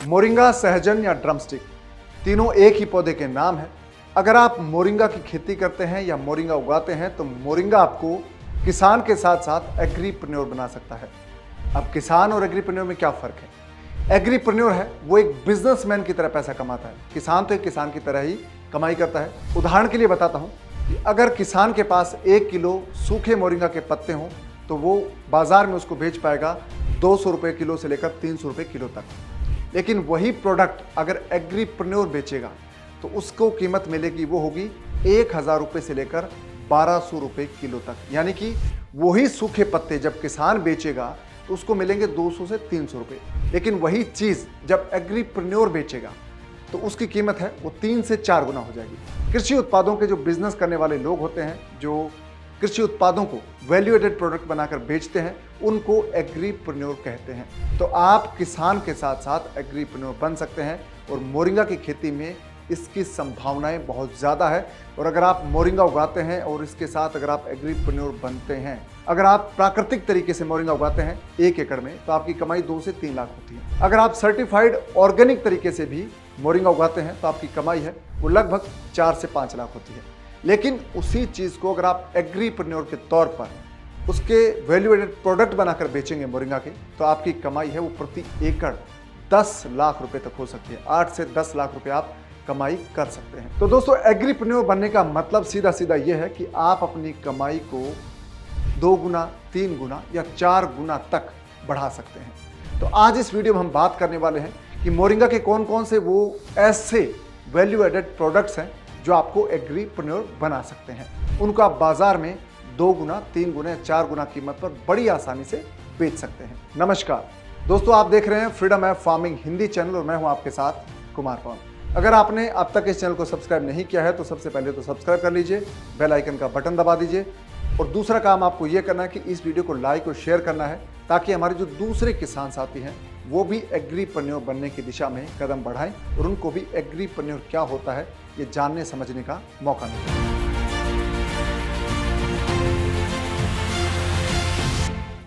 Moringa, सहजन या drumstick, तीनों एक ही पौधे के नाम हैं। अगर आप मोरिंगा की खेती करते हैं या मोरिंगा उगाते हैं तो मोरिंगा आपको किसान के साथ साथ एग्रीप्रेन्योर बना सकता है। अब किसान और एग्रीप्रेन्योर में क्या फ़र्क है? एग्रीप्रेन्योर है वो एक बिजनेसमैन की तरह पैसा कमाता है, किसान तो एक किसान की तरह ही कमाई करता है। उदाहरण के लिए बताता हूँ कि अगर किसान के पास 1 किलो सूखे मोरिंगा के पत्ते हों तो वो बाजार में उसको बेच पाएगा 200 रुपये किलो से लेकर 300 रुपये किलो तक। लेकिन वही प्रोडक्ट अगर एग्रीप्रेन्योर बेचेगा तो उसको कीमत मिलेगी वो होगी 1000 रुपये से लेकर 1200 रुपये किलो तक। यानी कि वही सूखे पत्ते जब किसान बेचेगा तो उसको मिलेंगे 200 से 300 रुपये, लेकिन वही चीज़ जब एग्रीप्रेन्योर बेचेगा तो उसकी कीमत है वो 3 से 4 गुना हो जाएगी। कृषि उत्पादों के जो बिजनेस करने वाले लोग होते हैं, जो कृषि उत्पादों को वैल्यू एडेड प्रोडक्ट बनाकर बेचते हैं, उनको एग्रीप्रेन्योर कहते हैं। तो आप किसान के साथ साथ एग्रीप्रेन्योर बन सकते हैं और मोरिंगा की खेती में इसकी संभावनाएं बहुत ज़्यादा है। और अगर आप मोरिंगा उगाते हैं और इसके साथ अगर आप एग्रीप्रेन्योर बनते हैं, अगर आप प्राकृतिक तरीके से मोरिंगा उगाते हैं 1 एकड़ में, तो आपकी कमाई 2 से 3 लाख होती है। अगर आप सर्टिफाइड ऑर्गेनिक तरीके से भी मोरिंगा उगाते हैं तो आपकी कमाई है वो लगभग 4 से 5 लाख होती है। लेकिन उसी चीज़ को अगर आप एग्रीप्रेन्योर के तौर पर उसके वैल्यू एडेड प्रोडक्ट बनाकर बेचेंगे मोरिंगा के, तो आपकी कमाई है वो प्रति एकड़ 10 लाख रुपए तक हो सकती है। 8 से 10 लाख रुपए आप कमाई कर सकते हैं। तो दोस्तों, एग्रीप्रेन्योर बनने का मतलब सीधा सीधा ये है कि आप अपनी कमाई को 2 गुना, 3 गुना या 4 गुना तक बढ़ा सकते हैं। तो आज इस वीडियो में हम बात करने वाले हैं कि मोरिंगा के कौन कौन से वो ऐसे वैल्यू एडेड प्रोडक्ट्स हैं जो आपको एग्रीप्रेन्योर बना सकते हैं। उनको आप बाजार में 2 गुना, 3 गुना या 4 गुना कीमत पर बड़ी आसानी से बेच सकते हैं। नमस्कार दोस्तों, आप देख रहे हैं freedom app farming Hindi channel और मैं हूं आपके साथ कुमार पवन। अगर आपने अब तक इस चैनल को सब्सक्राइब नहीं किया है तो सबसे पहले तो सब्सक्राइब कर लीजिए, बेल आइकन का बटन दबा दीजिए और दूसरा काम आपको यह करना है कि इस वीडियो को लाइक और शेयर करना है ताकि हमारे जो दूसरे किसान साथी हैं वो भी एग्रीप्रेन्योर बनने की दिशा में कदम बढ़ाएं और उनको भी एग्रीप्रेन्योर क्या होता है ये जानने समझने का मौका मिले।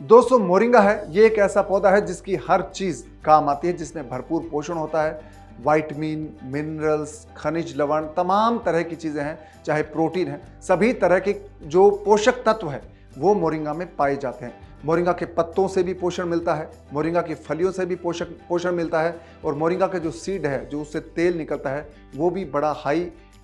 दोस्तों, मोरिंगा है ये एक ऐसा पौधा है जिसकी हर चीज काम आती है, जिसमें भरपूर पोषण होता है। विटामिन, मिनरल्स, खनिज लवण, तमाम तरह की चीजें हैं, चाहे प्रोटीन है, सभी तरह के जो पोषक तत्व है वो मोरिंगा में पाए जाते हैं। मोरिंगा के पत्तों से भी पोषण मिलता है, मोरिंगा की फलियों से भी पोषण मिलता है और मोरिंगा का जो सीड है, जो उससे तेल निकलता है, वो भी बड़ा हाई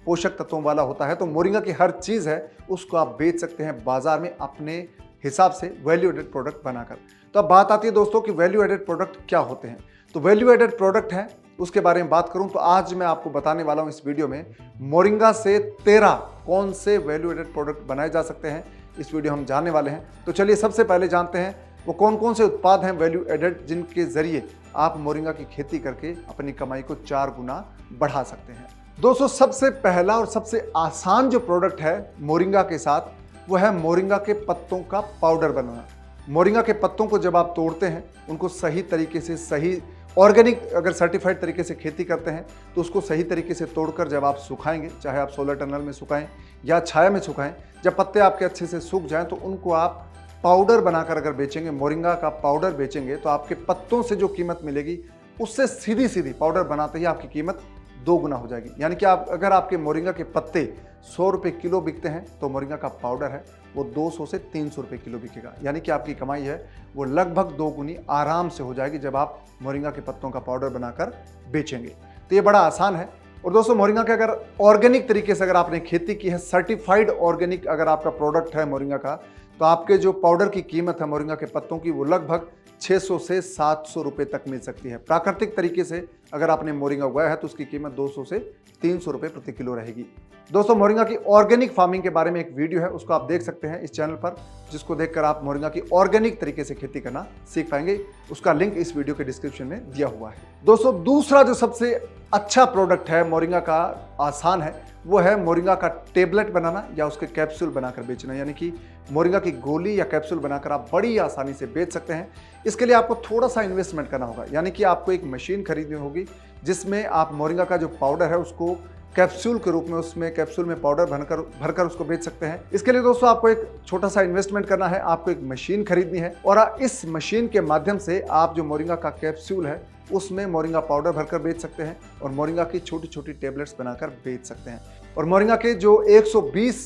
पोषक तत्वों वाला होता है। तो मोरिंगा की हर चीज़ है उसको आप बेच सकते हैं बाजार में अपने हिसाब से वैल्यू एडेड प्रोडक्ट बनाकर। तो अब बात आती है दोस्तों कि वैल्यू एडेड प्रोडक्ट क्या होते हैं। तो वैल्यू एडेड प्रोडक्ट है उसके बारे में बात करूं तो आज मैं आपको बताने वाला हूं इस वीडियो में मोरिंगा से 13 कौन से वैल्यू एडेड प्रोडक्ट बनाए जा सकते हैं, इस वीडियो हम जानने वाले हैं। तो चलिए सबसे पहले जानते हैं वो कौन कौन से उत्पाद हैं वैल्यू एडेड जिनके जरिए आप मोरिंगा की खेती करके अपनी कमाई को 4 गुना बढ़ा सकते हैं। दोस्तों, सबसे पहला और सबसे आसान जो प्रोडक्ट है मोरिंगा के साथ वो है मोरिंगा के पत्तों का पाउडर बनाना। मोरिंगा के पत्तों को जब आप तोड़ते हैं, उनको सही तरीके से, सही ऑर्गेनिक अगर सर्टिफाइड तरीके से खेती करते हैं तो उसको सही तरीके से तोड़कर जब आप सुखाएंगे, चाहे आप सोलर टनल में सुखाएं या छाया में सुखाएं, जब पत्ते आपके अच्छे से सूख जाएं तो उनको आप पाउडर बनाकर अगर बेचेंगे, मोरिंगा का पाउडर बेचेंगे, तो आपके पत्तों से जो कीमत मिलेगी उससे सीधी सीधी पाउडर बनाते ही आपकी कीमत 2 गुना हो जाएगी। यानी कि आप अगर आपके मोरिंगा के पत्ते 100 रुपये किलो बिकते हैं तो मोरिंगा का पाउडर है वो 200 से 300 रुपये किलो बिकेगा। यानी कि आपकी कमाई है वो लगभग 2 गुनी आराम से हो जाएगी जब आप मोरिंगा के पत्तों का पाउडर बनाकर बेचेंगे। तो ये बड़ा आसान है। और दोस्तों, मोरिंगा के अगर ऑर्गेनिक तरीके से अगर आपने खेती की है, सर्टिफाइड ऑर्गेनिक अगर आपका प्रोडक्ट है मोरिंगा का, तो आपके जो पाउडर की कीमत है मोरिंगा के पत्तों की वो लगभग 600 से 700 रुपये तक मिल सकती है। प्राकृतिक तरीके से अगर आपने मोरिंगा उगाया है तो उसकी कीमत 200 से 300 रुपये प्रति किलो रहेगी। दोस्तों, मोरिंगा की ऑर्गेनिक फार्मिंग के बारे में एक वीडियो है, उसको आप देख सकते हैं इस चैनल पर, जिसको देखकर आप मोरिंगा की ऑर्गेनिक तरीके से खेती करना सीख पाएंगे। उसका लिंक इस वीडियो के डिस्क्रिप्शन में दिया हुआ है। दोस्तों, दूसरा जो सबसे अच्छा प्रोडक्ट है मोरिंगा का, आसान है, वो है मोरिंगा का टेबलेट बनाना या उसके कैप्सूल बनाकर बेचना। यानी कि मोरिंगा की गोली या कैप्सूल बनाकर आप बड़ी आसानी से बेच सकते हैं। इसके लिए आपको थोड़ा सा इन्वेस्टमेंट करना होगा, यानी कि आपको एक मशीन खरीदनी होगी जिसमें आप मोरिंगा का जो पाउडर है उसको कैप्सूल के रूप में, उसमें कैप्सूल में पाउडर भरकर उसको बेच सकते हैं। इसके लिए दोस्तों आपको एक छोटा सा इन्वेस्टमेंट करना है, आपको एक मशीन खरीदनी है और इस मशीन के माध्यम से आप जो मोरिंगा का कैप्सूल है उसमें मोरिंगा पाउडर भरकर बेच सकते हैं और मोरिंगा की छोटी छोटी टेबलेट्स बनाकर बेच सकते हैं। और मोरिंगा के जो 120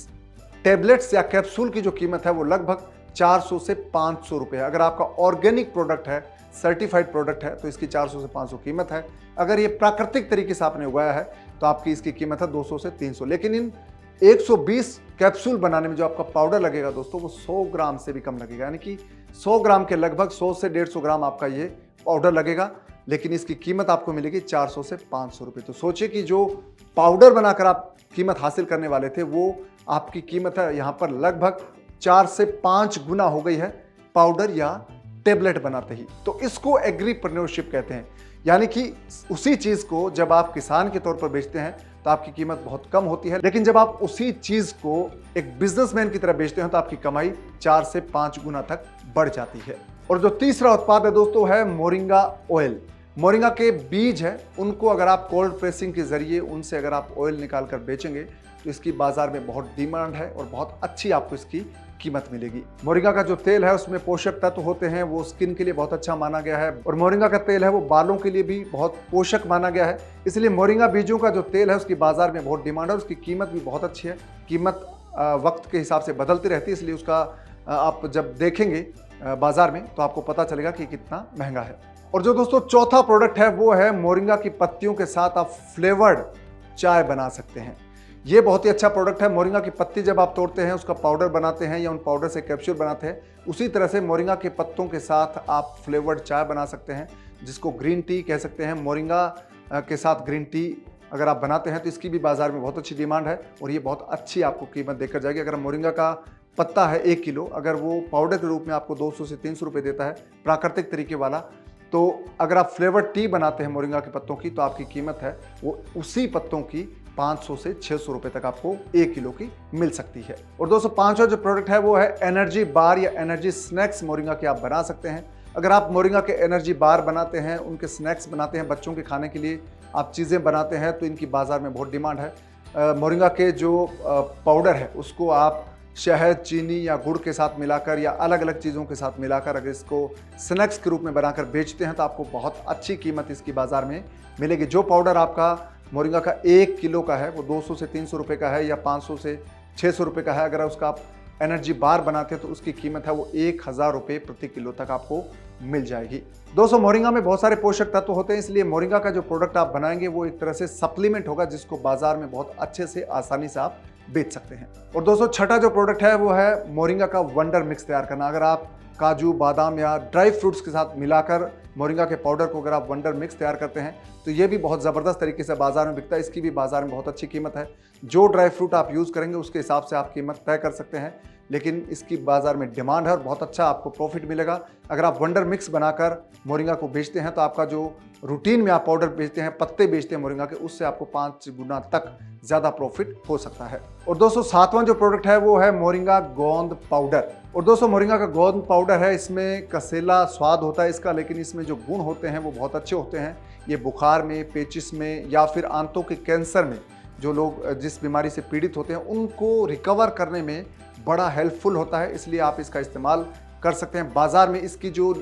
टेबलेट्स या कैप्सूल की जो कीमत है वो लगभग 400 से 500 रुपये है। अगर आपका ऑर्गेनिक प्रोडक्ट है, सर्टिफाइड प्रोडक्ट है, तो इसकी 400 से 500 कीमत है। अगर ये प्राकृतिक तरीके से आपने उगाया है तो आपकी इसकी कीमत है 200 से 300। लेकिन इन 120 कैप्सूल बनाने में जो आपका पाउडर लगेगा दोस्तों वो 100 ग्राम से भी कम लगेगा, यानी कि 100 ग्राम के लगभग 100 से 150 ग्राम आपका ये पाउडर लगेगा। लेकिन इसकी कीमत आपको मिलेगी 400 से 500 रुपये। तो सोचिए कि जो पाउडर बनाकर आप कीमत हासिल करने वाले थे वो आपकी कीमत है यहाँ पर लगभग 4 से 5 गुना हो गई है पाउडर या टेबलेट बनाते ही। तो इसको एग्रीप्रेन्योरशिप कहते हैं, यानी कि उसी चीज को जब आप किसान के तौर पर बेचते हैं तो आपकी कीमत बहुत कम होती है, लेकिन जब आप उसी चीज को एक बिजनेसमैन की तरह बेचते हैं तो आपकी कमाई 4 से 5 गुना तक बढ़ जाती है। और जो तीसरा उत्पाद है दोस्तों है मोरिंगा ऑयल। मोरिंगा के बीज है, उनको अगर आप कोल्ड प्रेसिंग के जरिए उनसे अगर आप ऑयल निकाल कर बेचेंगे तो इसकी बाजार में बहुत डिमांड है और बहुत अच्छी आपको इसकी कीमत मिलेगी। मोरिंगा का जो तेल है उसमें पोषक तत्व होते हैं, वो स्किन के लिए बहुत अच्छा माना गया है। और मोरिंगा का तेल है वो बालों के लिए भी बहुत पोषक माना गया है। इसलिए मोरिंगा बीजों का जो तेल है उसकी बाजार में बहुत डिमांड है, उसकी कीमत भी बहुत अच्छी है। कीमत वक्त के हिसाब से बदलती रहती है, इसलिए उसका आप जब देखेंगे बाजार में तो आपको पता चलेगा कि कितना महंगा है। और जो दोस्तों चौथा प्रोडक्ट है वो है मोरिंगा की पत्तियों के साथ आप फ्लेवर्ड चाय बना सकते हैं। ये बहुत ही अच्छा प्रोडक्ट है। मोरिंगा की पत्ती जब आप तोड़ते हैं उसका पाउडर बनाते हैं या उन पाउडर से कैप्सूल बनाते हैं, उसी तरह से मोरिंगा के पत्तों के साथ आप फ्लेवर्ड चाय बना सकते हैं, जिसको ग्रीन टी कह सकते हैं। मोरिंगा के साथ ग्रीन टी अगर आप बनाते हैं तो इसकी भी बाजार में बहुत अच्छी डिमांड है और ये बहुत अच्छी आपको कीमत देकर जाएगी। अगर मोरिंगा का पत्ता है 1 किलो, अगर वो पाउडर के रूप में आपको 200 से 300 रुपये देता है प्राकृतिक तरीके वाला, तो अगर आप फ्लेवर्ड टी बनाते हैं मोरिंगा के पत्तों की तो आपकी कीमत है वो उसी पत्तों की 500 से 600 रुपये तक आपको 1 किलो की मिल सकती है। और दोस्तों पांचवा जो प्रोडक्ट है वो है एनर्जी बार या एनर्जी स्नैक्स मोरिंगा के आप बना सकते हैं। अगर आप मोरिंगा के एनर्जी बार बनाते हैं, उनके स्नैक्स बनाते हैं, बच्चों के खाने के लिए आप चीज़ें बनाते हैं तो इनकी बाज़ार में बहुत डिमांड है। मोरिंगा के जो पाउडर है उसको आप शहद, चीनी या गुड़ के साथ मिलाकर या अलग अलग चीज़ों के साथ मिलाकर अगर इसको स्नैक्स के रूप में बनाकर बेचते हैं तो आपको बहुत अच्छी कीमत इसकी बाज़ार में मिलेगी। जो पाउडर आपका मोरिंगा का 1 किलो का है वो 200 से 300 रुपये का है या 500 से 600 रुपये का है। अगर उसका आप एनर्जी बार बनाते हैं तो उसकी कीमत है वो 1000 रुपये प्रति किलो तक आपको मिल जाएगी। दोस्तों मोरिंगा में बहुत सारे पोषक तत्व होते हैं, इसलिए मोरिंगा का जो प्रोडक्ट आप बनाएंगे वो एक तरह से सप्लीमेंट होगा जिसको बाजार में बहुत अच्छे से आसानी से आप बेच सकते हैं। और दोस्तों छठा जो प्रोडक्ट है वो है मोरिंगा का वंडर मिक्स तैयार करना। अगर आप काजू, बादाम या ड्राई फ्रूट्स के साथ मिलाकर मोरिंगा के पाउडर को अगर आप वंडर मिक्स तैयार करते हैं तो ये भी बहुत ज़बरदस्त तरीके से बाजार में बिकता है। इसकी भी बाजार में बहुत अच्छी कीमत है। जो ड्राई फ्रूट आप यूज़ करेंगे उसके हिसाब से आप कीमत तय कर सकते हैं, लेकिन इसकी बाजार में डिमांड है और बहुत अच्छा आपको प्रॉफिट मिलेगा। अगर आप वंडर मिक्स बनाकर मोरिंगा को बेचते हैं तो आपका जो रूटीन में आप पाउडर बेचते हैं, पत्ते बेचते हैं मोरिंगा के, उससे आपको 5 गुना तक ज़्यादा प्रॉफिट हो सकता है। और दोस्तों सातवां जो प्रोडक्ट है वो है मोरिंगा गोंद पाउडर। और दोस्तों मोरिंगा का गोंद पाउडर है, इसमें कसेला स्वाद होता है इसका, लेकिन इसमें जो गुण होते हैं वो बहुत अच्छे होते हैं। ये बुखार में, पेचिस में या फिर आंतों के कैंसर में जो लोग जिस बीमारी से पीड़ित होते हैं उनको रिकवर करने में बड़ा हेल्पफुल होता है, इसलिए आप इसका इस्तेमाल कर सकते हैं। बाज़ार में इसकी जो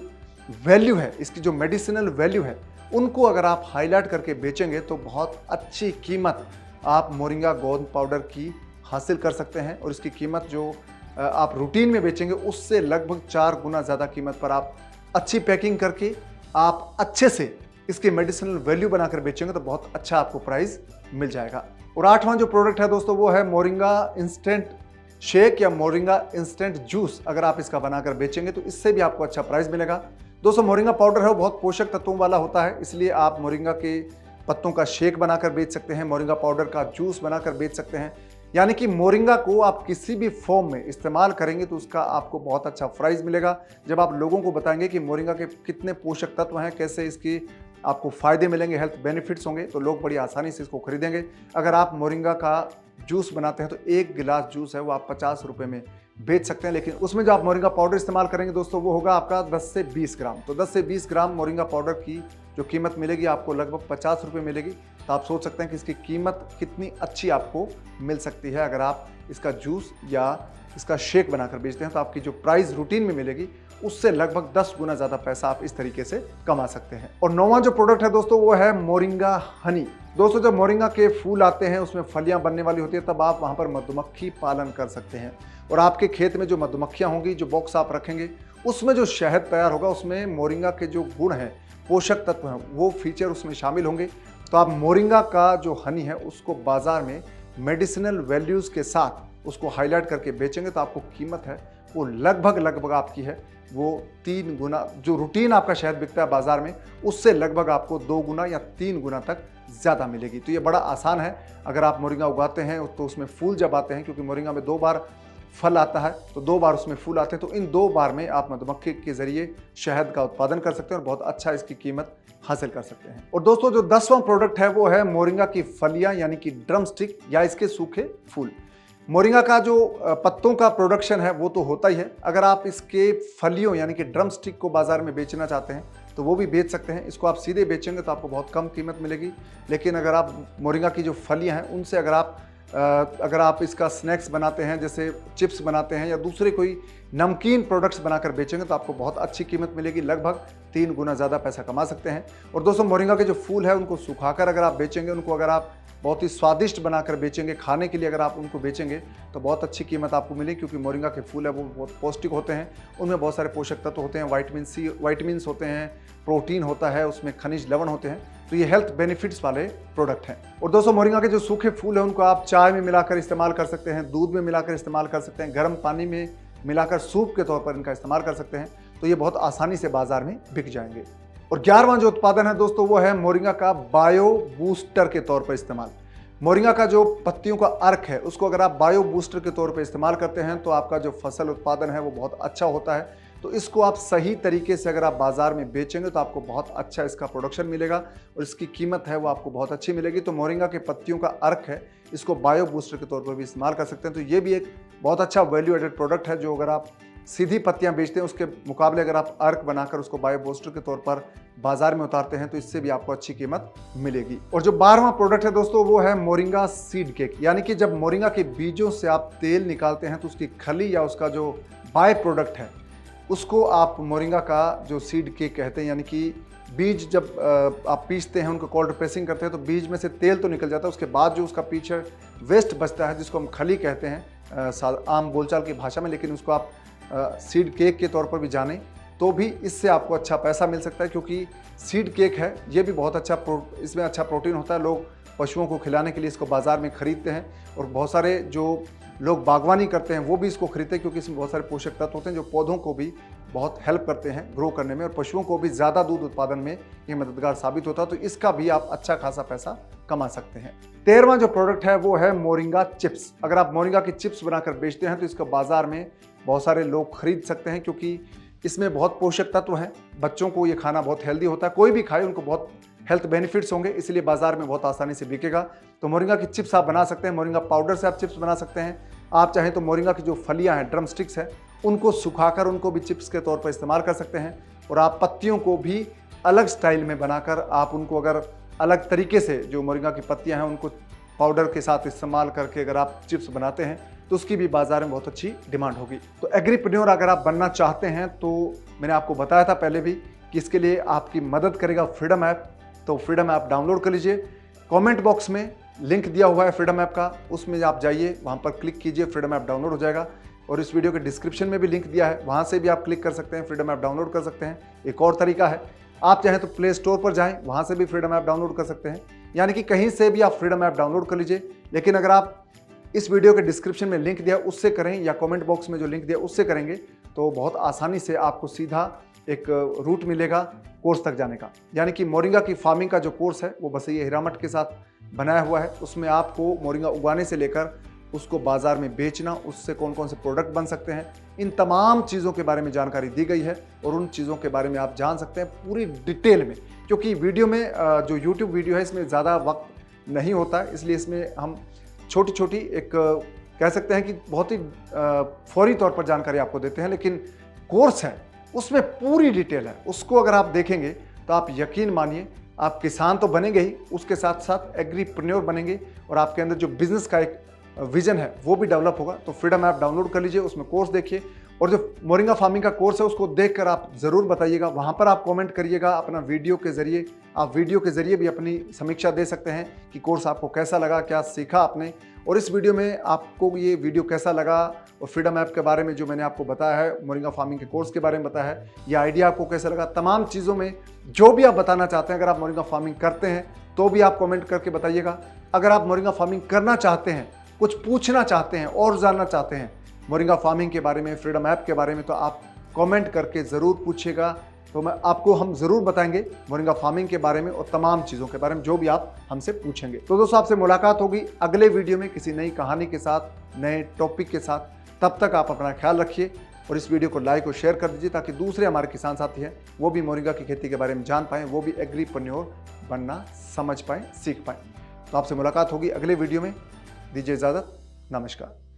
वैल्यू है, इसकी जो मेडिसिनल वैल्यू है, उनको अगर आप हाईलाइट करके बेचेंगे तो बहुत अच्छी कीमत आप मोरिंगा गोंद पाउडर की हासिल कर सकते हैं। और इसकी कीमत जो आप रूटीन में बेचेंगे उससे लगभग 4 गुना ज़्यादा कीमत पर आप अच्छी पैकिंग करके आप अच्छे से इसकी मेडिसिनल वैल्यू बनाकर बेचेंगे तो बहुत अच्छा आपको प्राइस मिल जाएगा। और आठवां जो प्रोडक्ट है दोस्तों वो है मोरिंगा इंस्टेंट शेक या मोरिंगा इंस्टेंट जूस। अगर आप इसका बनाकर बेचेंगे तो इससे भी आपको अच्छा प्राइस मिलेगा। दोस्तों मोरिंगा पाउडर है वो बहुत पोषक तत्वों वाला होता है, इसलिए आप मोरिंगा के पत्तों का शेक बनाकर बेच सकते हैं, मोरिंगा पाउडर का जूस बनाकर बेच सकते हैं। यानी कि मोरिंगा को आप किसी भी फॉर्म में इस्तेमाल करेंगे तो उसका आपको बहुत अच्छा प्राइस मिलेगा। जब आप लोगों को बताएंगे कि मोरिंगा के कितने पोषक तत्व हैं, कैसे इसकी आपको फ़ायदे मिलेंगे, हेल्थ बेनिफिट्स होंगे, तो लोग बड़ी आसानी से इसको खरीदेंगे। अगर आप मोरिंगा का जूस बनाते हैं तो 1 गिलास जूस है वो आप 50 रुपये में बेच सकते हैं, लेकिन उसमें जो आप मोरिंगा पाउडर इस्तेमाल करेंगे दोस्तों वो होगा आपका 10 से 20 ग्राम। तो 10 से 20 ग्राम मोरिंगा पाउडर की जो कीमत मिलेगी आपको लगभग 50 रुपये मिलेगी। तो आप सोच सकते हैं कि इसकी कीमत कितनी अच्छी आपको मिल सकती है। अगर आप इसका जूस या इसका शेक बनाकर बेचते हैं तो आपकी जो प्राइस रूटीन में मिलेगी उससे लगभग 10 गुना ज़्यादा पैसा आप इस तरीके से कमा सकते हैं। और 9वां जो प्रोडक्ट है दोस्तों वो है मोरिंगा हनी। दोस्तों जब मोरिंगा के फूल आते हैं उसमें फलियां बनने वाली होती है, तब आप वहां पर मधुमक्खी पालन कर सकते हैं और आपके खेत में जो मधुमक्खियां होंगी, जो बॉक्स आप रखेंगे उसमें जो शहद तैयार होगा उसमें मोरिंगा के जो गुण हैं, पोषक तत्व हैं, वो फीचर उसमें शामिल होंगे। तो आप मोरिंगा का जो हनी है उसको बाजार में मेडिसिनल वैल्यूज़ के साथ उसको हाईलाइट करके बेचेंगे तो आपको कीमत है वो लगभग आपकी है वो 3 गुना, जो रूटीन आपका शहद बिकता है बाजार में उससे लगभग आपको 2 गुना या 3 गुना तक ज़्यादा मिलेगी। तो ये बड़ा आसान है। अगर आप मोरिंगा उगाते हैं तो उसमें फूल जब आते हैं, क्योंकि मोरिंगा में 2 बार फल आता है तो 2 बार उसमें फूल आते हैं, तो इन 2 बार में आप मधुमक्खी के जरिए शहद का उत्पादन कर सकते हैं और बहुत अच्छा इसकी कीमत हासिल कर सकते हैं। और दोस्तों जो 10वां प्रोडक्ट है वो है मोरिंगा की फलियां यानी कि ड्रम स्टिक या इसके सूखे फूल। मोरिंगा का जो पत्तों का प्रोडक्शन है वो तो होता ही है, अगर आप इसके फलियों यानी कि ड्रम स्टिक को बाजार में बेचना चाहते हैं तो वो भी बेच सकते हैं। इसको आप सीधे बेचेंगे तो आपको बहुत कम कीमत मिलेगी, लेकिन अगर आप मोरिंगा की जो फलियां हैं उनसे अगर आप इसका स्नैक्स बनाते हैं, जैसे चिप्स बनाते हैं या दूसरे कोई नमकीन प्रोडक्ट्स बनाकर बेचेंगे तो आपको बहुत अच्छी कीमत मिलेगी, लगभग 3 गुना ज़्यादा पैसा कमा सकते हैं। और दोस्तों मोरिंगा के जो फूल है उनको सुखाकर अगर आप बेचेंगे, उनको अगर आप बहुत ही स्वादिष्ट बनाकर बेचेंगे, खाने के लिए अगर आप उनको बेचेंगे तो बहुत अच्छी कीमत आपको मिलेगी, क्योंकि मोरिंगा के फूल है वो बहुत पौष्टिक होते हैं, उनमें बहुत सारे पोषक तत्व होते हैं, विटामिन सी, विटामिन्स होते हैं, प्रोटीन होता है, उसमें खनिज लवण होते हैं, तो ये हेल्थ बेनिफिट्स वाले प्रोडक्ट हैं। और दोस्तों मोरिंगा के जो सूखे फूल हैं उनको आप चाय में मिलाकर इस्तेमाल कर सकते हैं, दूध में मिलाकर इस्तेमाल कर सकते हैं, गर्म पानी में मिलाकर सूप के तौर पर इनका इस्तेमाल कर सकते हैं, तो ये बहुत आसानी से बाजार में बिक जाएंगे। और 11वां जो उत्पादन है दोस्तों वो है मोरिंगा का बायो बूस्टर के तौर पर इस्तेमाल। मोरिंगा का जो पत्तियों का अर्क है उसको अगर आप बायो बूस्टर के तौर पर इस्तेमाल करते हैं तो आपका जो फसल उत्पादन है वो बहुत अच्छा होता है। तो इसको आप सही तरीके से अगर आप बाजार में बेचेंगे तो आपको बहुत अच्छा इसका प्रोडक्शन मिलेगा और इसकी कीमत है वो आपको बहुत अच्छी मिलेगी। तो मोरिंगा के पत्तियों का अर्क है, इसको बायो बूस्टर के तौर पर भी इस्तेमाल कर सकते हैं। तो ये भी एक बहुत अच्छा वैल्यू एडेड प्रोडक्ट है, जो अगर आप सीधी पत्तियां बेचते हैं उसके मुकाबले अगर आप अर्क बनाकर उसको बायो बूस्टर के तौर पर बाजार में उतारते हैं तो इससे भी आपको अच्छी कीमत मिलेगी। और जो 12वां प्रोडक्ट है दोस्तों वो है मोरिंगा सीड केक, यानी कि जब मोरिंगा के बीजों से आप तेल निकालते हैं तो उसकी खली या उसका जो बाय प्रोडक्ट है उसको आप मोरिंगा का जो सीड केक कहते हैं, यानी कि बीज जब आप पीसते हैं, उनको कोल्ड प्रेसिंग करते हैं तो बीज में से तेल तो निकल जाता है, उसके बाद जो उसका पीछे वेस्ट बचता है जिसको हम खली कहते हैं आम बोलचाल की भाषा में, लेकिन उसको आप सीड केक के तौर पर भी जानें तो भी इससे आपको अच्छा पैसा मिल सकता है, क्योंकि सीड केक है ये भी बहुत अच्छा इसमें अच्छा प्रोटीन होता है। लोग पशुओं को खिलाने के लिए इसको बाज़ार में खरीदते हैं और बहुत सारे जो लोग बागवानी करते हैं वो भी इसको खरीदते हैं, क्योंकि इसमें बहुत सारे पोषक तत्व होते हैं जो पौधों को भी बहुत हेल्प करते हैं ग्रो करने में और पशुओं को भी ज़्यादा दूध उत्पादन में ये मददगार साबित होता है। तो इसका भी आप अच्छा खासा पैसा कमा सकते हैं। 13वां जो प्रोडक्ट है वो है मोरिंगा चिप्स। अगर आप मोरिंगा की चिप्स बनाकर बेचते हैं तो इसका बाजार में बहुत सारे लोग खरीद सकते हैं, क्योंकि इसमें बहुत पोषक तत्व हैं, बच्चों को ये खाना बहुत हेल्दी होता है, कोई भी खाए उनको बहुत हेल्थ बेनिफिट्स होंगे, इसलिए बाजार में बहुत आसानी से बिकेगा। तो मोरिंगा की चिप्स आप बना सकते हैं, मोरिंगा पाउडर से आप चिप्स बना सकते हैं। आप चाहें तो मोरिंगा की जो फलियां हैं, ड्रम स्टिक्स है, उनको सुखाकर उनको भी चिप्स के तौर पर इस्तेमाल कर सकते हैं। और आप पत्तियों को भी अलग स्टाइल में बनाकर आप उनको अगर अलग तरीके से जो मोरिंगा की पत्तियां हैं उनको पाउडर के साथ इस्तेमाल करके अगर आप चिप्स बनाते हैं तो उसकी भी बाजार में बहुत अच्छी डिमांड होगी। तो एग्रीप्रेन्योर अगर आप बनना चाहते हैं तो मैंने आपको बताया था पहले भी कि इसके लिए आपकी मदद करेगा फ्रीडम ऐप। तो फ्रीडम ऐप डाउनलोड कर लीजिए, कमेंट बॉक्स में लिंक दिया हुआ है फ्रीडम ऐप का, उसमें आप जाइए, वहाँ पर क्लिक कीजिए, फ्रीडम ऐप डाउनलोड हो जाएगा। और इस वीडियो के डिस्क्रिप्शन में भी लिंक दिया है, वहाँ से भी आप क्लिक कर सकते हैं, फ्रीडम ऐप डाउनलोड कर सकते हैं। एक और तरीका है, आप चाहें तो प्ले स्टोर पर जाएं, वहाँ से भी फ्रीडम ऐप डाउनलोड कर सकते हैं, यानी कि कहीं से भी आप फ्रीडम ऐप डाउनलोड कर लीजिए। लेकिन अगर आप इस वीडियो के डिस्क्रिप्शन में लिंक दिया उससे करें या कमेंट बॉक्स में जो लिंक दिया उससे करेंगे तो बहुत आसानी से आपको सीधा एक रूट मिलेगा कोर्स तक जाने का। यानी कि मोरिंगा की फार्मिंग का जो कोर्स है वो बसैया हीरामठ के साथ बनाया हुआ है। उसमें आपको मोरिंगा उगाने से लेकर उसको बाजार में बेचना, उससे कौन कौन से प्रोडक्ट बन सकते हैं, इन तमाम चीज़ों के बारे में जानकारी दी गई है और उन चीज़ों के बारे में आप जान सकते हैं पूरी डिटेल में। क्योंकि वीडियो में जो यूट्यूब वीडियो है इसमें ज़्यादा वक्त नहीं होता है, इसलिए इसमें हम छोटी छोटी एक कह सकते हैं कि बहुत ही फौरी तौर पर जानकारी आपको देते हैं। लेकिन कोर्स है उसमें पूरी डिटेल है, उसको अगर आप देखेंगे तो आप यकीन मानिए आप किसान तो बनेंगे ही, उसके साथ साथ एग्रीप्रेन्योर बनेंगे और आपके अंदर जो बिजनेस का एक विजन है वो भी डेवलप होगा। तो फ्रीडम ऐप डाउनलोड कर लीजिए, उसमें कोर्स देखिए और जो मोरिंगा फार्मिंग का कोर्स है उसको देखकर आप ज़रूर बताइएगा, वहाँ पर आप कमेंट करिएगा अपना वीडियो के ज़रिए। आप वीडियो के ज़रिए भी अपनी समीक्षा दे सकते हैं कि कोर्स आपको कैसा लगा, क्या सीखा आपने, और इस वीडियो में आपको ये वीडियो कैसा लगा, और फ्रीडम ऐप के बारे में जो मैंने आपको बताया है, मोरिंगा फार्मिंग के कोर्स के बारे में बताया है, ये आइडिया आपको कैसा लगा। तमाम चीज़ों में जो भी आप बताना चाहते हैं, अगर आप मोरिंगा फार्मिंग करते हैं तो भी आप कमेंट करके बताइएगा। अगर आप मोरिंगा फार्मिंग करना चाहते हैं, कुछ पूछना चाहते हैं और जानना चाहते हैं मोरिंगा फार्मिंग के बारे में, फ्रीडम ऐप के बारे में, तो आप कमेंट करके ज़रूर पूछिएगा। तो हम ज़रूर बताएंगे मोरिंगा फार्मिंग के बारे में और तमाम चीज़ों के बारे में जो भी आप हमसे पूछेंगे। तो दोस्तों, आपसे मुलाकात होगी अगले वीडियो में किसी नई कहानी के साथ, नए टॉपिक के साथ। तब तक आप अपना ख्याल रखिए और इस वीडियो को लाइक और शेयर कर दीजिए ताकि दूसरे हमारे किसान साथी हैं वो भी मोरिंगा की खेती के बारे में जान पाएँ, वो भी एग्रीप्रेन्योर बनना समझ पाएँ, सीख पाएँ। तो आपसे मुलाकात होगी अगले वीडियो में। दीजिए इजाज़त, नमस्कार।